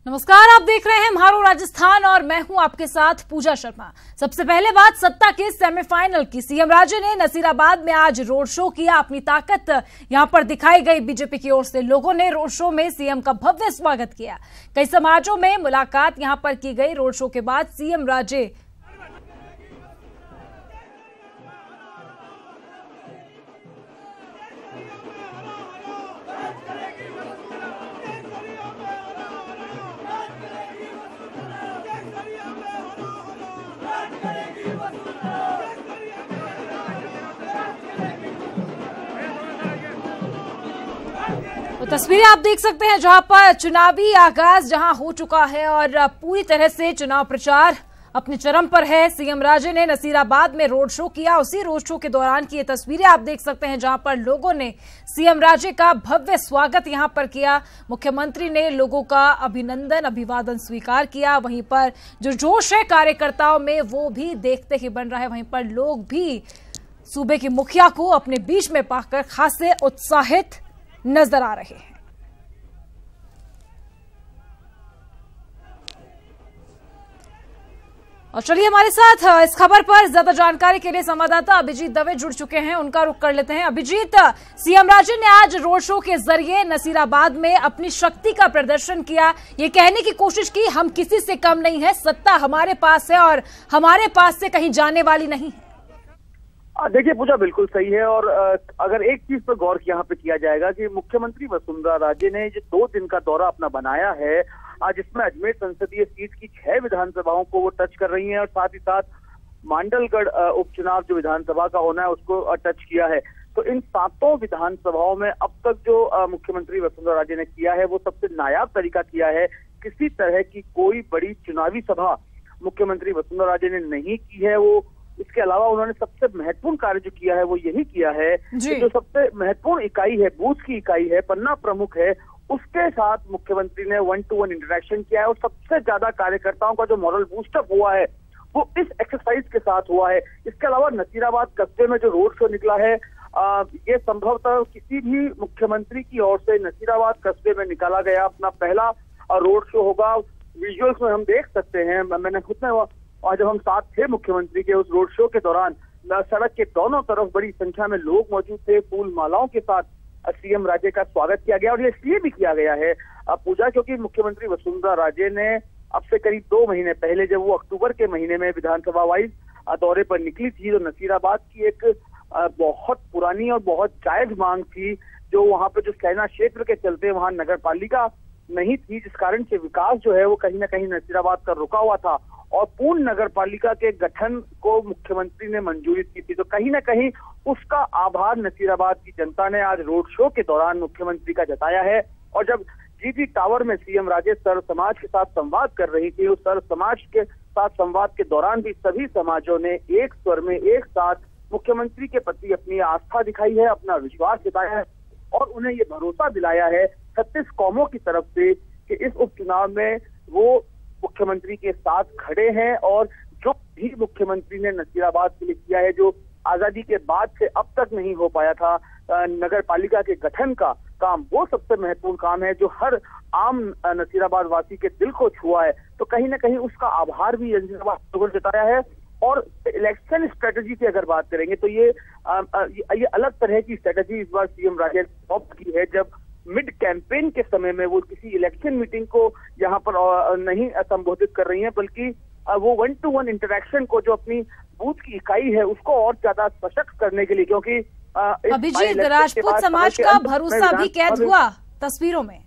नमस्कार, आप देख रहे हैं म्हारो राजस्थान और मैं हूं आपके साथ पूजा शर्मा। सबसे पहले बात सत्ता के सेमीफाइनल की। सीएम राजे ने नसीराबाद में आज रोड शो किया, अपनी ताकत यहां पर दिखाई गई। बीजेपी की ओर से लोगों ने रोड शो में सीएम का भव्य स्वागत किया। कई समाजों में मुलाकात यहां पर की गई। रोड शो के बाद सीएम राजे तो तस्वीरें आप देख सकते हैं जहां पर चुनावी आगाज जहां हो चुका है और पूरी तरह से चुनाव प्रचार अपने चरम पर है। सीएम राजे ने नसीराबाद में रोड शो किया। उसी रोड शो के दौरान की ये तस्वीरें आप देख सकते हैं जहां पर लोगों ने सीएम राजे का भव्य स्वागत यहां पर किया। मुख्यमंत्री ने लोगों का अभिवादन स्वीकार किया। वहीं पर जो जोश है कार्यकर्ताओं में वो भी देखते ही बन रहा है। वहीं पर लोग भी सूबे के मुखिया को अपने बीच में पाकर खासे उत्साहित नजर आ रहे हैं। और चलिए हमारे साथ इस खबर पर ज्यादा जानकारी के लिए संवाददाता अभिजीत दवे जुड़ चुके हैं, उनका रुख कर लेते हैं। अभिजीत, सीएम राजे ने आज रोड शो के जरिए नसीराबाद में अपनी शक्ति का प्रदर्शन किया, ये कहने की कोशिश की हम किसी से कम नहीं है, सत्ता हमारे पास है और हमारे पास से कहीं जाने वाली नहीं है। देखिए पूजा, बिल्कुल सही है। और अगर एक चीज पर गौर यहाँ पे किया जाएगा कि मुख्यमंत्री वसुंधरा राजे ने जो 2 दिन का दौरा अपना बनाया है, जिसमें अजमेर संसदीय सीट की 6 विधानसभाओं को वो टच कर रही हैं और साथ ही साथ मांडलगढ़ उपचुनाव जो विधानसभा का होना है उसको टच किया है। तो इन 7 विधानसभाओं में अब तक जो मुख्यमंत्री वसुंधरा राजे ने किया है वो सबसे नायाब तरीका किया है। किसी तरह की कोई बड़ी चुनावी सभा मुख्यमंत्री वसुंधरा राजे ने नहीं की है। वो इसके अलावा उन्होंने सबसे महत्वपूर्ण कार्य जो किया है वो यही किया है कि जो सबसे महत्वपूर्ण इकाई है, बूथ की इकाई है, पन्ना प्रमुख है, उसके साथ मुख्यमंत्री ने 1-to-1 इंटरेक्शन किया है। और सबसे ज्यादा कार्यकर्ताओं का जो मॉरल बूस्टअप हुआ है वो इस एक्सरसाइज के साथ हुआ है। इसके अलावा नसीराबाद कस्बे में जो रोड शो निकला है, ये संभवतः किसी भी मुख्यमंत्री की ओर से नसीराबाद कस्बे में निकाला गया अपना पहला रोड शो होगा। विजुअल्स में हम देख सकते हैं, मैंने खुद में और जब हम साथ थे मुख्यमंत्री के उस रोड शो के दौरान, सड़क के दोनों तरफ बड़ी संख्या में लोग मौजूद थे। फूल मालाओं के साथ सीएम राजे का स्वागत किया गया और ये इसलिए भी किया गया है पूजा, क्योंकि मुख्यमंत्री वसुंधरा राजे ने अब से करीब 2 महीने पहले जब वो अक्टूबर के महीने में विधानसभा वाइज दौरे पर निकली थी, तो नसीराबाद की एक बहुत पुरानी और बहुत जायज मांग थी, जो वहां पे जो सेना क्षेत्र के चलते वहां नगर पालिका नहीं थी, जिस कारण से विकास जो है वो कहीं ना कहीं नसीराबाद का रुका हुआ था और पूर्ण नगर पालिका के गठन को मुख्यमंत्री ने मंजूरी दी थी। तो कहीं ना कहीं उसका आभार नसीराबाद की जनता ने आज रोड शो के दौरान मुख्यमंत्री का जताया है। और जब जीटी टावर में सीएम राजे सर्व समाज के साथ संवाद कर रही थी, उस सर्व समाज के साथ संवाद के दौरान भी सभी समाजों ने एक स्वर में एक साथ मुख्यमंत्री के प्रति अपनी आस्था दिखाई है, अपना विश्वास जताया है और उन्हें ये भरोसा दिलाया है 36 कौमों की तरफ से कि इस उपचुनाव में वो मुख्यमंत्री के साथ खड़े हैं। और जो भी मुख्यमंत्री ने नसीराबाद के लिए किया है, जो आजादी के बाद से अब तक नहीं हो पाया था नगर पालिका के गठन का काम, वो सबसे महत्वपूर्ण काम है जो हर आम नसीराबाद वासी के दिल को छुआ है। तो कहीं ना कहीं उसका आभार भी नसीराबाद लोगों ने जताया है। और इलेक्शन स्ट्रेटेजी की अगर बात करेंगे तो ये अलग तरह की स्ट्रेटेजी इस बार सीएम राजे ने अडॉप्ट की है। जब मिड कैंपेन के समय में वो किसी इलेक्शन मीटिंग को यहाँ पर नहीं संबोधित कर रही हैं, बल्कि वो 1-to-1 इंटरेक्शन को, जो अपनी बूथ की इकाई है, उसको और ज्यादा सशक्त करने के लिए, क्योंकि अभिजीत, राजपूत समाज का भरोसा भी कैद हुआ तस्वीरों में।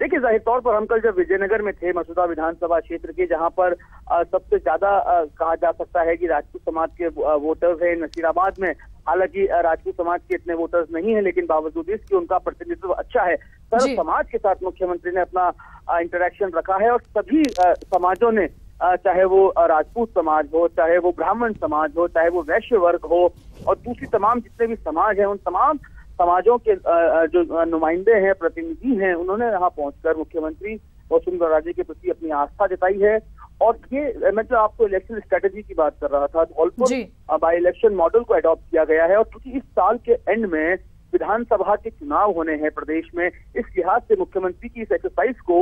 देखिए, जाहिर तौर पर हम कल जब विजयनगर में थे, मसूदा विधानसभा क्षेत्र के, जहां पर सबसे ज्यादा कहा जा सकता है कि राजपूत समाज के वोटर्स हैं नसीराबाद में। हालांकि राजपूत समाज के इतने वोटर्स नहीं है, लेकिन बावजूद इसके उनका प्रतिनिधित्व अच्छा है। सर्व समाज के साथ मुख्यमंत्री ने अपना इंटरेक्शन रखा है और सभी समाजों ने, चाहे वो राजपूत समाज हो, चाहे वो ब्राह्मण समाज हो, चाहे वो वैश्य वर्ग हो और दूसरी तमाम जितने भी समाज हैं, उन तमाम समाजों के जो नुमाइंदे हैं, प्रतिनिधि हैं, उन्होंने यहाँ पहुंचकर मुख्यमंत्री वसुंधरा राजे के प्रति अपनी आस्था जताई है। और ये मैं जो आपको इलेक्शन स्ट्रेटेजी की बात कर रहा था, धौलपुर बाई इलेक्शन मॉडल को अडॉप्ट किया गया है। और क्योंकि इस साल के एंड में विधानसभा के चुनाव होने हैं प्रदेश में, इस लिहाज से मुख्यमंत्री की इस एक्सरसाइज को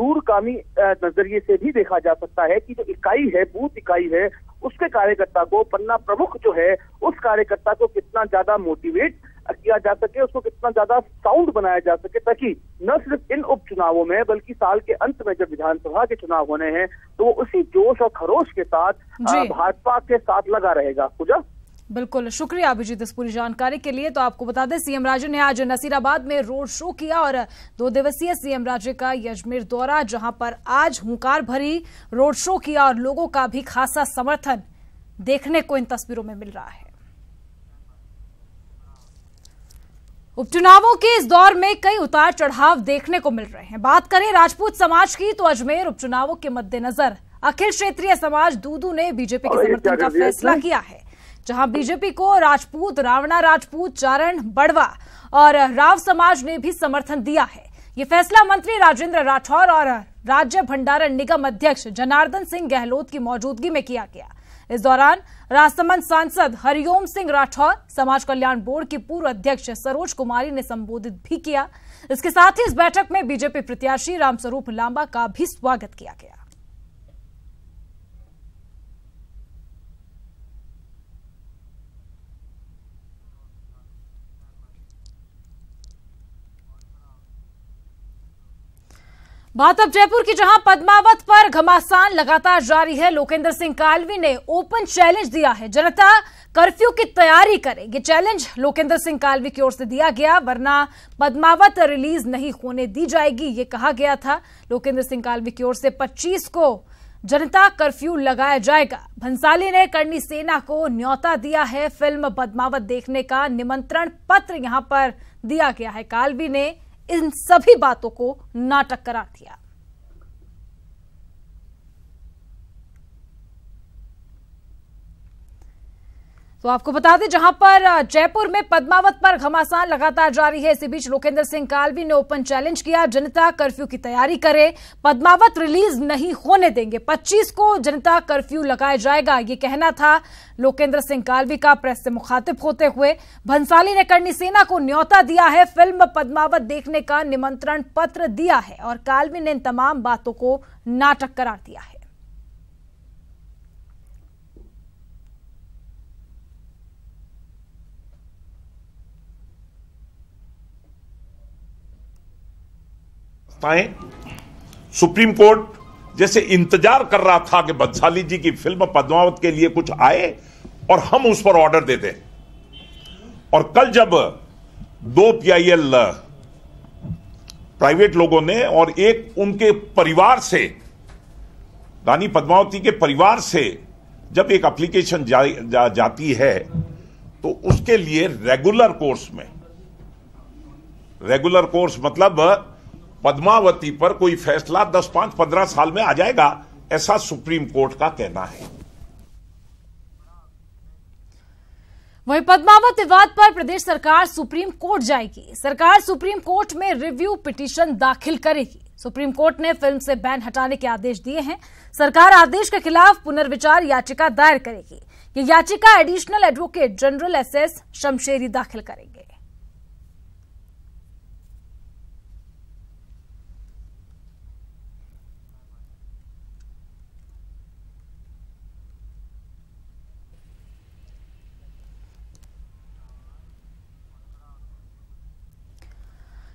दूरगामी नजरिए से भी देखा जा सकता है कि जो इकाई है, बूथ इकाई है, उसके कार्यकर्ता को, पन्ना प्रमुख जो है उस कार्यकर्ता को कितना ज्यादा मोटिवेट किया जा सके, उसको कितना ज्यादा साउंड बनाया जा सके, ताकि न सिर्फ इन उपचुनावों में बल्कि साल के अंत में जब विधानसभा के चुनाव होने हैं तो वो उसी जोश और खरोश के साथ भाजपा के साथ लगा रहेगा। पूजा, बिल्कुल, शुक्रिया अभिजीत इस पूरी जानकारी के लिए। तो आपको बता दें, सीएम राजे ने आज नसीराबाद में रोड शो किया और 2 दिवसीय सीएम राजे का अजमेर दौरा, जहां पर आज हुंकार भरी रोड शो किया और लोगों का भी खासा समर्थन देखने को इन तस्वीरों में मिल रहा है। उपचुनावों के इस दौर में कई उतार चढ़ाव देखने को मिल रहे हैं। बात करें राजपूत समाज की तो अजमेर उपचुनावों के मद्देनजर अखिल क्षेत्रीय समाज दूदू ने बीजेपी के समर्थन का फैसला किया है, जहां बीजेपी को राजपूत, रावणा राजपूत, चारण, बड़वा और राव समाज ने भी समर्थन दिया है। ये फैसला मंत्री राजेंद्र राठौर और राज्य भंडारण निगम अध्यक्ष जनार्दन सिंह गहलोत की मौजूदगी में किया गया। इस दौरान राजसमंद सांसद हरिओम सिंह राठौर, समाज कल्याण बोर्ड की पूर्व अध्यक्ष सरोज कुमारी ने संबोधित भी किया। इसके साथ ही इस बैठक में बीजेपी प्रत्याशी रामस्वरूप लांबा का भी स्वागत किया गया। बात अब जयपुर की, जहां पद्मावत पर घमासान लगातार जारी है। लोकेंद्र सिंह कालवी ने ओपन चैलेंज दिया है, जनता कर्फ्यू की तैयारी करे। ये चैलेंज लोकेंद्र सिंह कालवी की ओर से दिया गया, वरना पद्मावत रिलीज नहीं होने दी जाएगी, ये कहा गया था। लोकेंद्र सिंह कालवी की ओर से 25 को जनता कर्फ्यू लगाया जाएगा। भंसाली ने करनी सेना को न्योता दिया है, फिल्म पद्मावत देखने का निमंत्रण पत्र यहां पर दिया गया है। कालवी ने इन सभी बातों को नाटक करार दिया। तो आपको बता दें, जहां पर जयपुर में पद्मावत पर घमासान लगातार जारी है, इसी बीच लोकेंद्र सिंह कालवी ने ओपन चैलेंज किया, जनता कर्फ्यू की तैयारी करे, पद्मावत रिलीज नहीं होने देंगे, 25 को जनता कर्फ्यू लगाया जाएगा, ये कहना था लोकेंद्र सिंह कालवी का प्रेस से मुखातिब होते हुए। भंसाली ने करनी सेना को न्योता दिया है, फिल्म पद्मावत देखने का निमंत्रण पत्र दिया है और कालवी ने इन तमाम बातों को नाटक करार दिया है। सुप्रीम कोर्ट जैसे इंतजार कर रहा था कि बंसाली जी की फिल्म पद्मावत के लिए कुछ आए और हम उस पर ऑर्डर दे दें। और कल जब 2 PIL प्राइवेट लोगों ने और एक उनके परिवार से, रानी पद्मावती के परिवार से जब एक एप्लीकेशन जाती है तो उसके लिए रेगुलर कोर्स मतलब पद्मावती पर कोई फैसला 10, 5, 15 साल में आ जाएगा, ऐसा सुप्रीम कोर्ट का कहना है। वहीं पद्मावत विवाद पर प्रदेश सरकार सुप्रीम कोर्ट जाएगी। सरकार सुप्रीम कोर्ट में रिव्यू पिटीशन दाखिल करेगी। सुप्रीम कोर्ट ने फिल्म से बैन हटाने के आदेश दिए हैं। सरकार आदेश के खिलाफ पुनर्विचार याचिका दायर करेगी। ये याचिका एडिशनल एडवोकेट जनरल SS शमशेरी दाखिल करेंगे।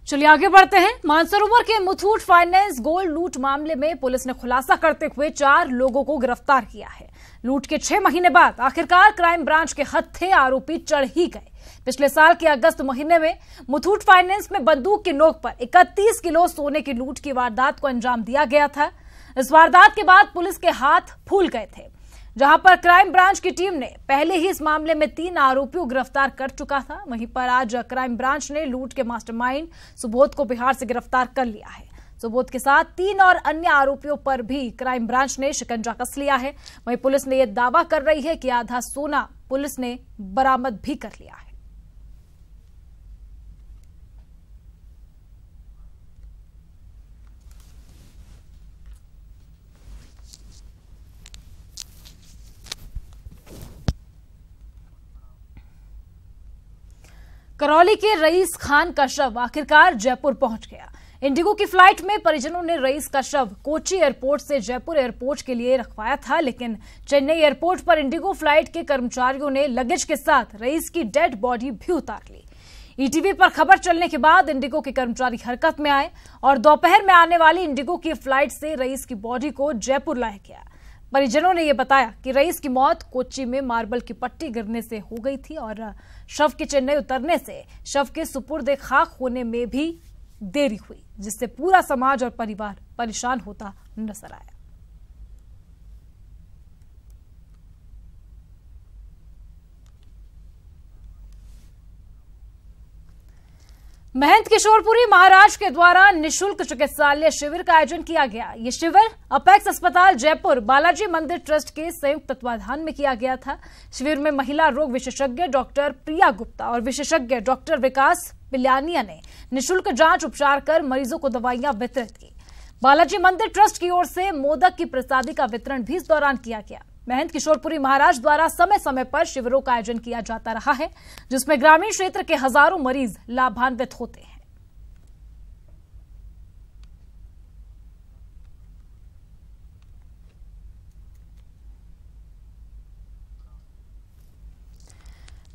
चलिए आगे बढ़ते हैं। मानसरोवर के मुथूट फाइनेंस गोल्ड लूट मामले में पुलिस ने खुलासा करते हुए 4 लोगों को गिरफ्तार किया है। लूट के 6 महीने बाद आखिरकार क्राइम ब्रांच के हत्थे आरोपी चढ़ ही गए। पिछले साल के अगस्त महीने में मुथूट फाइनेंस में बंदूक की नोक पर 31 किलो सोने की लूट की वारदात को अंजाम दिया गया था। इस वारदात के बाद पुलिस के हाथ फूल गए थे, जहां पर क्राइम ब्रांच की टीम ने पहले ही इस मामले में 3 आरोपियों को गिरफ्तार कर चुका था। वहीं पर आज क्राइम ब्रांच ने लूट के मास्टरमाइंड सुबोध को बिहार से गिरफ्तार कर लिया है। सुबोध के साथ 3 और अन्य आरोपियों पर भी क्राइम ब्रांच ने शिकंजा कस लिया है। वहीं पुलिस ने यह दावा कर रही है कि आधा सोना पुलिस ने बरामद भी कर लिया है। करौली के रईस खान का शव आखिरकार जयपुर पहुंच गया। इंडिगो की फ्लाइट में परिजनों ने रईस का शव कोची एयरपोर्ट से जयपुर एयरपोर्ट के लिए रखवाया था, लेकिन चेन्नई एयरपोर्ट पर इंडिगो फ्लाइट के कर्मचारियों ने लगेज के साथ रईस की डेड बॉडी भी उतार ली। ईटीवी पर खबर चलने के बाद इंडिगो के कर्मचारी हरकत में आए और दोपहर में आने वाली इंडिगो की फ्लाइट से रईस की बॉडी को जयपुर लाया गया। परिजनों ने यह बताया कि रईस की मौत कोच्चि में मार्बल की पट्टी गिरने से हो गई थी और शव के चेन्नई उतरने से शव के सुपुर्द खाक होने में भी देरी हुई, जिससे पूरा समाज और परिवार परेशान होता नजर आया। महंत किशोरपुरी महाराज के द्वारा निशुल्क चिकित्सालय शिविर का आयोजन किया गया। ये शिविर अपेक्स अस्पताल जयपुर बालाजी मंदिर ट्रस्ट के संयुक्त तत्वाधान में किया गया था। शिविर में महिला रोग विशेषज्ञ डॉक्टर प्रिया गुप्ता और विशेषज्ञ डॉक्टर विकास पिल्यानिया ने निशुल्क जांच उपचार कर मरीजों को दवाइयां वितरित की। बालाजी मंदिर ट्रस्ट की ओर से मोदक की प्रसादी का वितरण भी इस दौरान किया गया। महंत किशोरपुरी महाराज द्वारा समय समय पर शिविरों का आयोजन किया जाता रहा है, जिसमें ग्रामीण क्षेत्र के हजारों मरीज लाभान्वित होते हैं।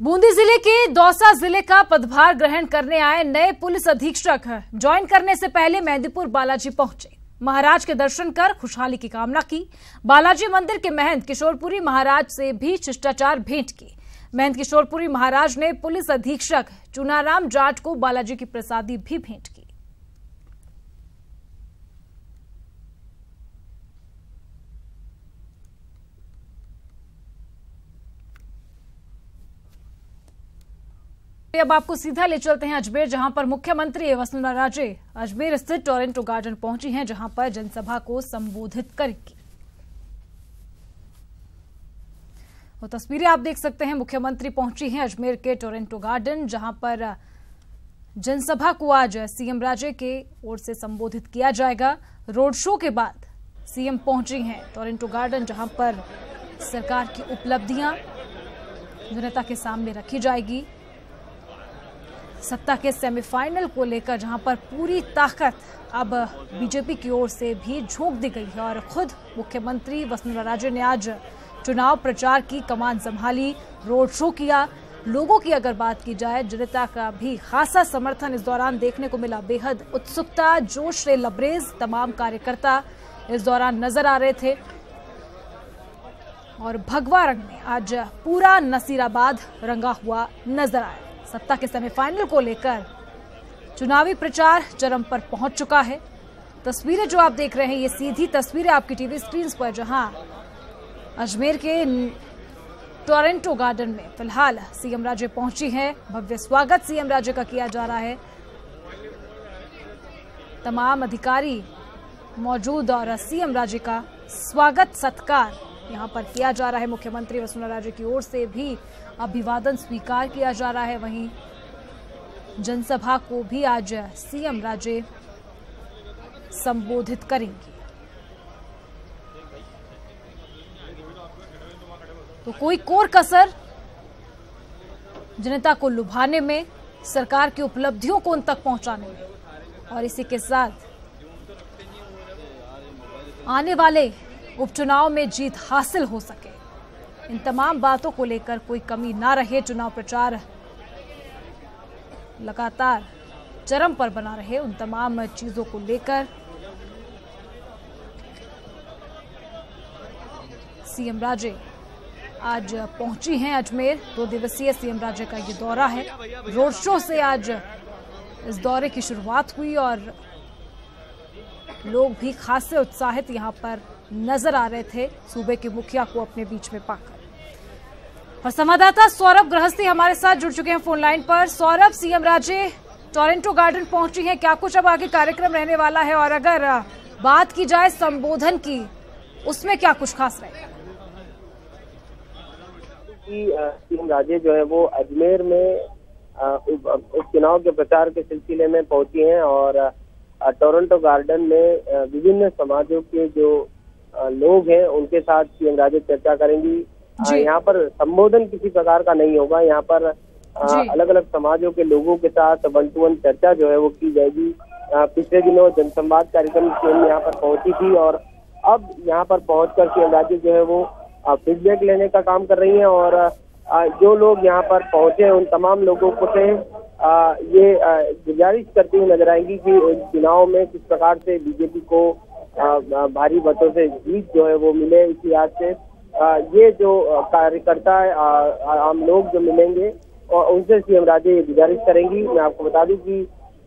बूंदी जिले के दौसा जिले का पदभार ग्रहण करने आए नए पुलिस अधीक्षक ज्वाइन करने से पहले मेहंदीपुर बालाजी पहुंचे। महाराज के दर्शन कर खुशहाली की कामना की। बालाजी मंदिर के महंत किशोरपुरी महाराज से भी शिष्टाचार भेंट की। महंत किशोरपुरी महाराज ने पुलिस अधीक्षक चुनाराम जाट को बालाजी की प्रसादी भी भेंट की। अब आपको सीधा ले चलते हैं अजमेर, जहां पर मुख्यमंत्री वसुंधरा राजे अजमेर स्थित टोरंटो गार्डन पहुंची हैं, जहां पर जनसभा को संबोधित करेंगी। वो तस्वीरें आप देख सकते हैं। मुख्यमंत्री पहुंची हैं अजमेर के टोरंटो गार्डन, जहां पर जनसभा को आज सीएम राजे के ओर से संबोधित किया जाएगा। रोड शो के बाद सीएम पहुंची हैं टोरंटो गार्डन, जहां पर सरकार की उपलब्धियां जनता के सामने रखी जाएगी। सत्ता के सेमीफाइनल को लेकर जहां पर पूरी ताकत अब बीजेपी की ओर से भी झोंक दी गई है और खुद मुख्यमंत्री वसुंधरा राजे ने आज चुनाव प्रचार की कमान संभाली, रोड शो किया। लोगों की अगर बात की जाए, जनता का भी खासा समर्थन इस दौरान देखने को मिला। बेहद उत्सुकता, जोश से लबरेज तमाम कार्यकर्ता इस दौरान नजर आ रहे थे और भगवा रंग में आज पूरा नसीराबाद रंगा हुआ नजर आया। सत्ता के सेमीफाइनल को लेकर चुनावी प्रचार चरम पर पहुंच चुका है। तस्वीरें जो आप देख रहे हैं, ये सीधी तस्वीरें आपकी टीवी स्क्रीन पर, जहां अजमेर के टोरंटो गार्डन में फिलहाल सीएम राजे पहुंची हैं। भव्य स्वागत सीएम राजे का किया जा रहा है। तमाम अधिकारी मौजूद और सीएम राजे का स्वागत सत्कार यहां पर किया जा रहा है। मुख्यमंत्री वसुंधरा राजे की ओर से भी अभिवादन स्वीकार किया जा रहा है। वहीं जनसभा को भी आज सीएम राजे संबोधित करेंगे। तो कोई कोर कसर जनता को लुभाने में, सरकार की उपलब्धियों को उन तक पहुंचाने में और इसी के साथ आने वाले उपचुनाव में जीत हासिल हो सके, इन तमाम बातों को लेकर कोई कमी ना रहे। चुनाव प्रचार लगातार चरम पर बना रहे, उन तमाम चीजों को लेकर सीएम राजे आज पहुंची हैं अजमेर। 2 दिवसीय सीएम राजे का ये दौरा है। रोड शो से आज इस दौरे की शुरुआत हुई और लोग भी खासे उत्साहित यहां पर नजर आ रहे थे सूबे के मुखिया को अपने बीच में पाकर। और संवाददाता सौरभ गृहस्थी हमारे साथ जुड़ चुके हैं फोन लाइन पर। सौरभ, सीएम राजे टोरंटो गार्डन पहुंची हैं, क्या कुछ अब आगे कार्यक्रम रहने वाला है और अगर बात की जाए संबोधन की, उसमें क्या कुछ खास रहेगा? सीएम राजे जो है वो अजमेर में उपचुनाव के प्रचार के सिलसिले में पहुंची हैं और टोरंटो गार्डन में विभिन्न समाजों के जो लोग हैं उनके साथ सीएम राजे चर्चा करेंगी। यहाँ पर संबोधन किसी प्रकार का नहीं होगा। यहाँ पर अलग अलग समाजों के लोगों के साथ 1-to-1 चर्चा जो है वो की जाएगी पिछले दिनों जनसंवाद कार्यक्रम सीएम यहाँ पर पहुंची थी और अब यहाँ पर पहुंचकर सीएम राजे जो है वो फीडबैक लेने का काम कर रही हैं और जो लोग यहाँ पर पहुंचे उन तमाम लोगों को से ये गुजारिश करती हुई नजर आएंगी कि चुनाव में किस प्रकार से बीजेपी को भारी मतों से जीत जो है वो मिले। इस लिहाज से ये जो कार्यकर्ता आम लोग जो मिलेंगे और उनसे सीएम राजे ये गुजारिश करेंगी। मैं आपको बता दूं कि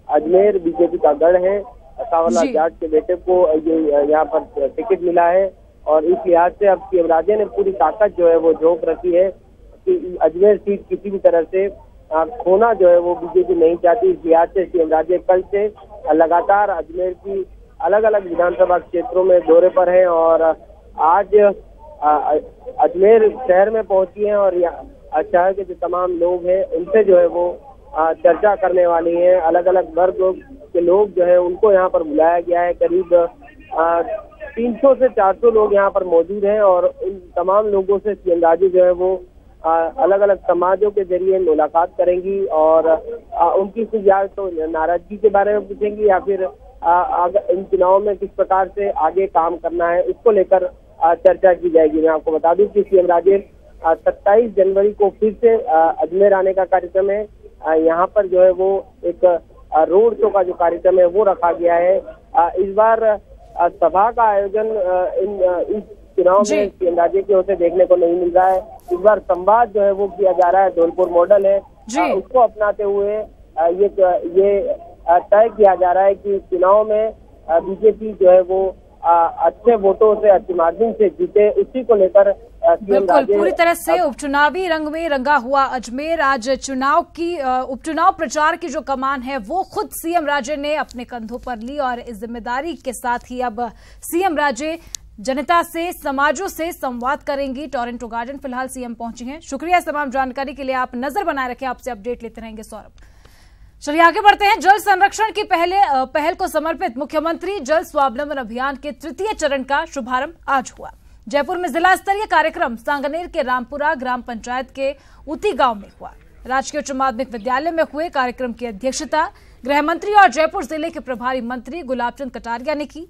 अजमेर बीजेपी का गढ़ है। सावला जाट के बेटे को ये यहाँ पर टिकट मिला है और इस लिहाज से अब सीएम राजे ने पूरी ताकत जो है वो झोंक रखी है कि अजमेर सीट किसी भी तरह से खोना जो है वो बीजेपी नहीं चाहती। इस लिहाज से सीएम राजे कल से लगातार अजमेर की अलग अलग विधानसभा क्षेत्रों में दौरे पर हैं और आज अजमेर शहर में पहुंची हैं और शहर के जो तमाम लोग हैं उनसे जो है वो चर्चा करने वाली हैं। अलग अलग वर्ग के लोग जो है उनको यहाँ पर बुलाया गया है। करीब 300 से 400 लोग यहाँ पर मौजूद हैं और इन तमाम लोगों से सीएम राजे जो है वो अलग अलग समाजों के जरिए मुलाकात करेंगी और उनकी कुछ या तो नाराजगी के बारे में पूछेंगी या फिर इन चुनाव में किस प्रकार से आगे काम करना है उसको लेकर चर्चा की जाएगी। मैं आपको बता दूं कि सीएम राजे 27 जनवरी को फिर से अजमेर आने का कार्यक्रम है। यहाँ पर जो है वो एक रोड शो का जो कार्यक्रम है वो रखा गया है। इस बार सभा का आयोजन इस चुनाव में सीएम राजे की ओर से देखने को नहीं मिल रहा है। इस बार संवाद जो है वो किया जा रहा है। धौलपुर मॉडल है उसको अपनाते हुए ये तय किया जा रहा है कि चुनाव में बीजेपी जो है वो अच्छे वोटों से अच्छी मार्जिन से जीते। उसी को लेकर बिल्कुल पूरी तरह से उपचुनावी रंग में रंगा हुआ अजमेर। आज उपचुनाव प्रचार की जो कमान है वो खुद सीएम राजे ने अपने कंधों पर ली और इस जिम्मेदारी के साथ ही अब सीएम राजे जनता से समाजों से संवाद करेंगी। टोरंटो गार्डन फिलहाल सीएम पहुंची हैं। शुक्रिया इस तमाम जानकारी के लिए। आप नजर बनाए रखें, आपसे अपडेट लेते रहेंगे सौरभ। चलिए आगे बढ़ते हैं। जल संरक्षण की पहल को समर्पित मुख्यमंत्री जल स्वावलंबन अभियान के तृतीय चरण का शुभारंभ आज हुआ। जयपुर में जिला स्तरीय कार्यक्रम सांगनेर के रामपुरा ग्राम पंचायत के उती गांव में हुआ। राजकीय उच्च माध्यमिक विद्यालय में हुए कार्यक्रम की अध्यक्षता गृह मंत्री और जयपुर जिले के प्रभारी मंत्री गुलाबचंद कटारिया ने की।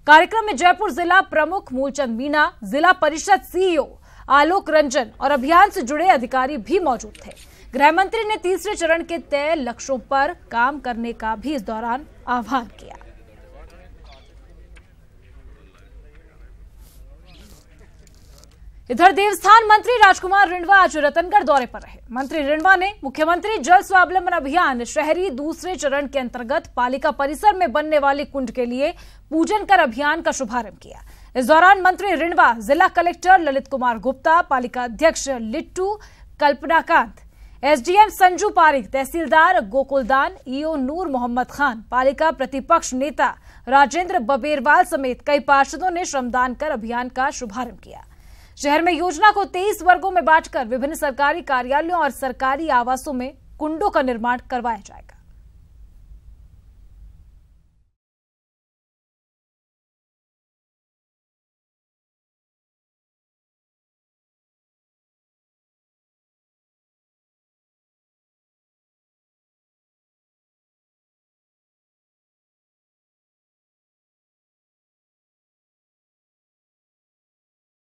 कार्यक्रम में जयपुर जिला प्रमुख मूलचंद मीणा, जिला परिषद सीईओ आलोक रंजन और अभियान से जुड़े अधिकारी भी मौजूद थे। गृह मंत्री ने तीसरे चरण के तय लक्ष्यों पर काम करने का भी इस दौरान आह्वान किया। इधर देवस्थान मंत्री राजकुमार रिंडवा आज रतनगढ़ दौरे पर रहे। मंत्री रिंडवा ने मुख्यमंत्री जल स्वावलंबन अभियान शहरी दूसरे चरण के अंतर्गत पालिका परिसर में बनने वाले कुंड के लिए पूजन कर अभियान का शुभारंभ किया। इस दौरान मंत्री रिंडवा जिला कलेक्टर ललित कुमार गुप्ता, पालिका अध्यक्ष लिट्टू कल्पनाकांत, एसडीएम संजू पारिक, तहसीलदार गोकुलदान, ईओ नूर मोहम्मद खान, पालिका प्रतिपक्ष नेता राजेंद्र बबेरवाल समेत कई पार्षदों ने श्रमदान कर अभियान का शुभारंभ किया। शहर में योजना को 23 वर्गों में बांटकर विभिन्न सरकारी कार्यालयों और सरकारी आवासों में कुंडों का निर्माण करवाया जाएगा।